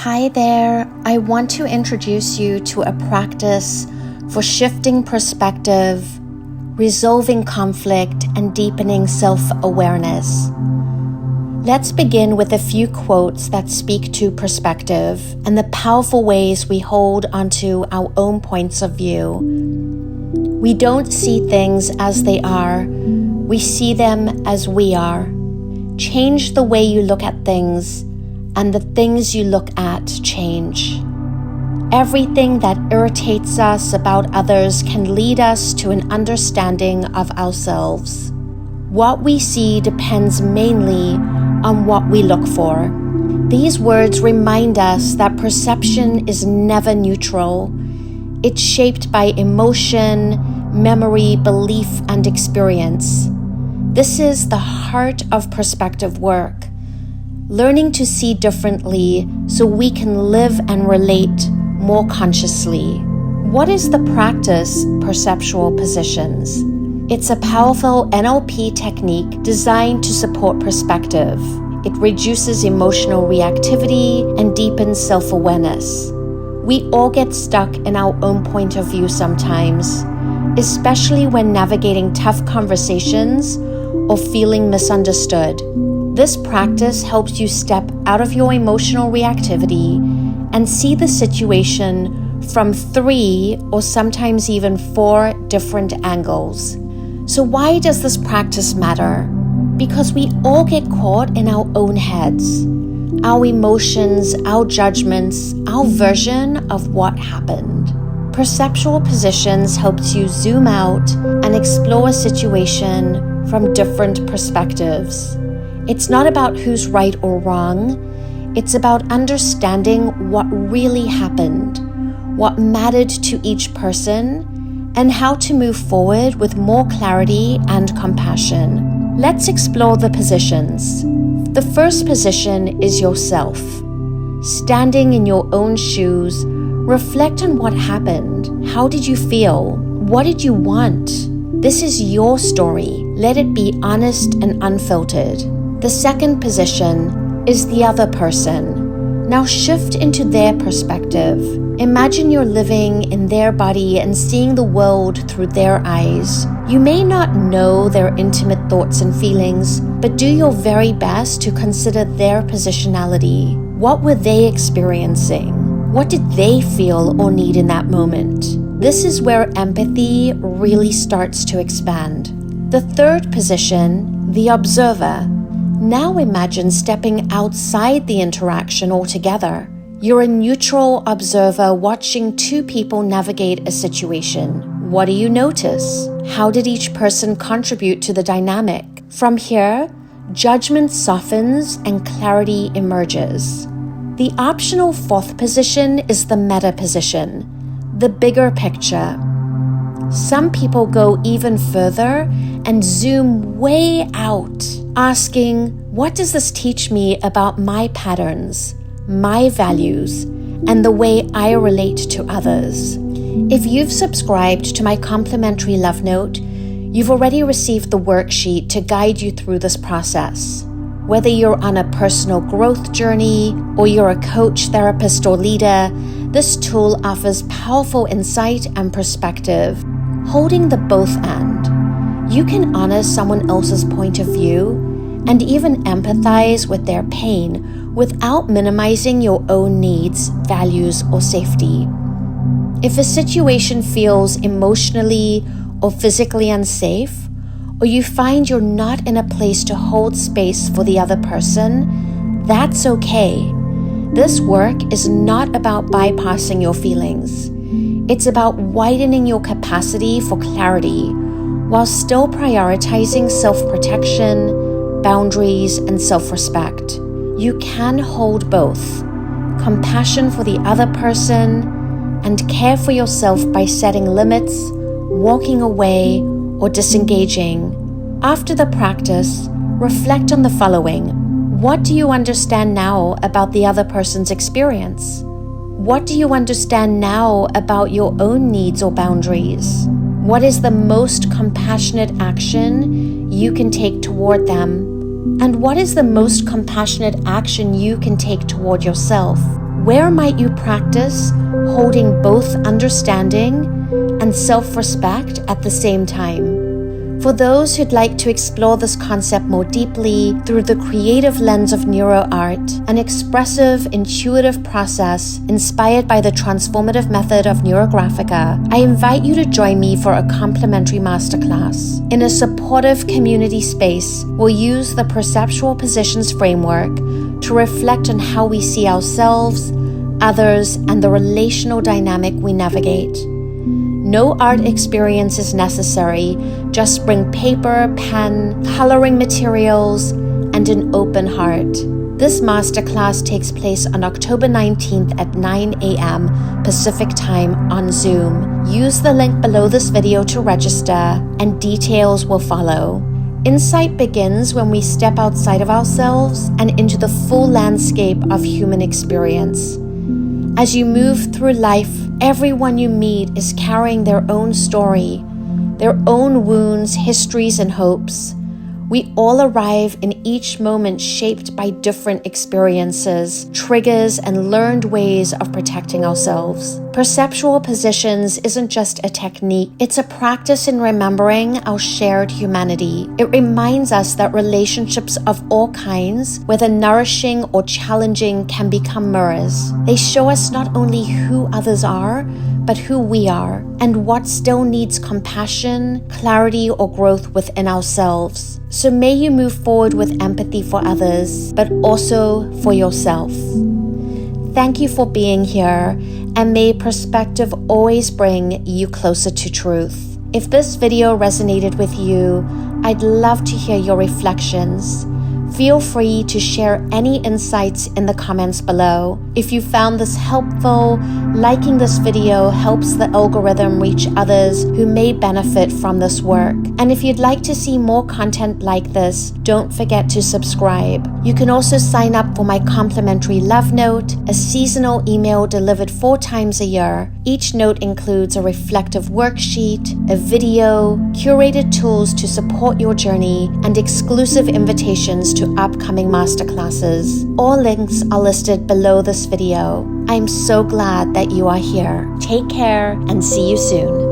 Hi there, I want to introduce you to a practice for shifting perspective, resolving conflict, and deepening self-awareness. Let's begin with a few quotes that speak to perspective and the powerful ways we hold onto our own points of view. We don't see things as they are, we see them as we are. Change the way you look at things, and the things you look at change. Everything that irritates us about others can lead us to an understanding of ourselves. What we see depends mainly on what we look for. These words remind us that perception is never neutral. It's shaped by emotion, memory, belief, and experience. This is the heart of perspective work. Learning to see differently so we can live and relate more consciously. What is the practice Perceptual Positions? It's a powerful NLP technique designed to support perspective. It reduces emotional reactivity and deepens self-awareness. We all get stuck in our own point of view sometimes, especially when navigating tough conversations or feeling misunderstood. This practice helps you step out of your emotional reactivity and see the situation from 3 or sometimes even 4 different angles. So why does this practice matter? Because we all get caught in our own heads, our emotions, our judgments, our version of what happened. Perceptual Positions helps you zoom out and explore a situation from different perspectives. It's not about who's right or wrong. It's about understanding what really happened, what mattered to each person, and how to move forward with more clarity and compassion. Let's explore the positions. The first position is yourself. Standing in your own shoes, reflect on what happened. How did you feel? What did you want? This is your story. Let it be honest and unfiltered. The second position is the other person. Now shift into their perspective. Imagine you're living in their body and seeing the world through their eyes. You may not know their intimate thoughts and feelings, but do your very best to consider their positionality. What were they experiencing? What did they feel or need in that moment? This is where empathy really starts to expand. The third position, the observer. Now imagine stepping outside the interaction altogether. You're a neutral observer watching 2 people navigate a situation. What do you notice? How did each person contribute to the dynamic? From here, judgment softens and clarity emerges. The optional 4th position is the meta position, the bigger picture. Some people go even further and zoom way out, asking, what does this teach me about my patterns, my values, and the way I relate to others? If you've subscribed to my complimentary love note, you've already received the worksheet to guide you through this process. Whether you're on a personal growth journey or you're a coach, therapist, or leader, this tool offers powerful insight and perspective. Holding the both and, you can honor someone else's point of view and even empathize with their pain without minimizing your own needs, values, or safety. If a situation feels emotionally or physically unsafe, or you find you're not in a place to hold space for the other person, that's okay. This work is not about bypassing your feelings. It's about widening your capacity for clarity while still prioritizing self-protection, boundaries, and self-respect. You can hold both, compassion for the other person and care for yourself by setting limits, walking away, or disengaging. After the practice, reflect on the following. What do you understand now about the other person's experience? What do you understand now about your own needs or boundaries? What is the most compassionate action you can take toward them? And what is the most compassionate action you can take toward yourself? Where might you practice holding both understanding and self-respect at the same time? For those who'd like to explore this concept more deeply through the creative lens of neuroart, an expressive, intuitive process inspired by the transformative method of neurographica, I invite you to join me for a complimentary masterclass. In a supportive community space, we'll use the Perceptual Positions framework to reflect on how we see ourselves, others, and the relational dynamic we navigate. No art experience is necessary, just bring paper, pen, coloring materials, and an open heart. This masterclass takes place on October 19th at 9 a.m. Pacific Time on Zoom. Use the link below this video to register, and details will follow. Insight begins when we step outside of ourselves and into the full landscape of human experience. As you move through life, everyone you meet is carrying their own story, their own wounds, histories, and hopes. We all arrive in each moment shaped by different experiences, triggers, and learned ways of protecting ourselves. Perceptual Positions isn't just a technique, it's a practice in remembering our shared humanity. It reminds us that relationships of all kinds, whether nourishing or challenging, can become mirrors. They show us not only who others are, but who we are, and what still needs compassion, clarity, or growth within ourselves. So may you move forward with empathy for others, but also for yourself. Thank you for being here, and may perspective always bring you closer to truth. If this video resonated with you, I'd love to hear your reflections. Feel free to share any insights in the comments below. If you found this helpful, liking this video helps the algorithm reach others who may benefit from this work. And if you'd like to see more content like this, don't forget to subscribe. You can also sign up for my complimentary love note, a seasonal email delivered 4 times a year. Each note includes a reflective worksheet, a video, curated tools to support your journey, and exclusive invitations to upcoming masterclasses. All links are listed below this video. I'm so glad that you are here. Take care and see you soon.